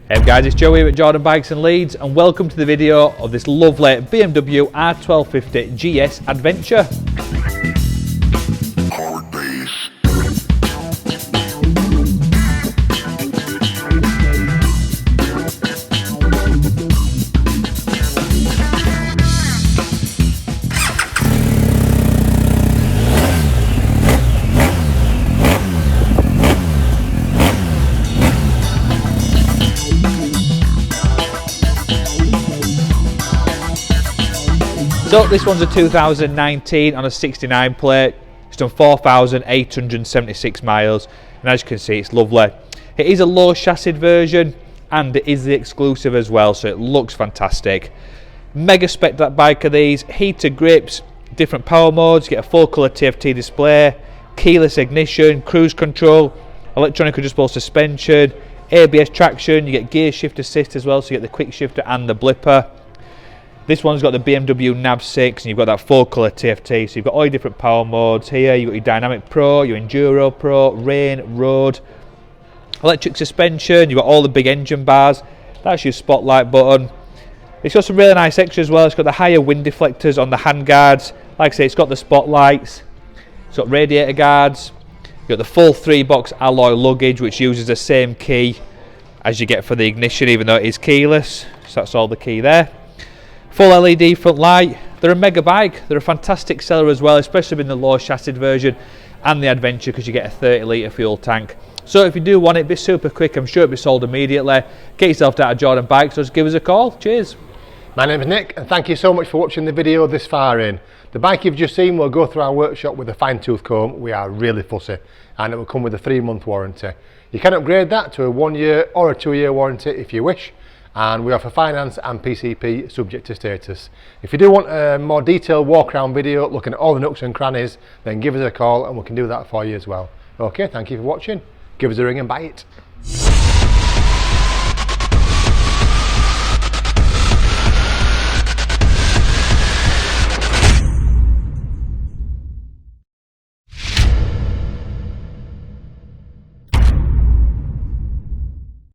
Hey guys, it's Joe here at Jordan Bikes in Leeds and welcome to the video of this lovely BMW R1250GS Adventure. So this one's a 2019 on a 69 plate. It's done 4,876 miles and as you can see it's lovely. It is a low chassis version and it is the exclusive as well, so it looks fantastic. Mega spec that bike of these, heated grips, different power modes, you get a full colour TFT display, keyless ignition, cruise control, electronic adjustable suspension, ABS traction, you get gear shift assist as well, so you get the quick shifter and the blipper. This one's got the BMW Nav 6 and you've got that full colour TFT, so you've got all your different power modes here. You've got your Dynamic Pro, your Enduro Pro, Rain, Road, electric suspension, you've got all the big engine bars, that's your spotlight button. It's got some really nice extras as well. It's got the higher wind deflectors on the handguards, like I say it's got the spotlights, it's got radiator guards, you've got the full 3-box alloy luggage which uses the same key as you get for the ignition even though it is keyless, so that's all the key there. Full LED front light. They're a mega bike, they're a fantastic seller as well, especially in the low chassis version and the Adventure because you get a 30 litre fuel tank. So if you do want it, be super quick, I'm sure it'll be sold immediately. Get yourself down to Jordan Bikes, so just give us a call. Cheers. My name is Nick and thank you so much for watching the video this far in. The bike you've just seen will go through our workshop with a fine tooth comb. We are really fussy and it will come with a 3-month warranty. You can upgrade that to a 1-year or a 2-year warranty if you wish. And we offer finance and PCP subject to status. If you do want a more detailed walk around video looking at all the nooks and crannies, then give us a call and we can do that for you as well. Okay, thank you for watching. Give us a ring and buy it.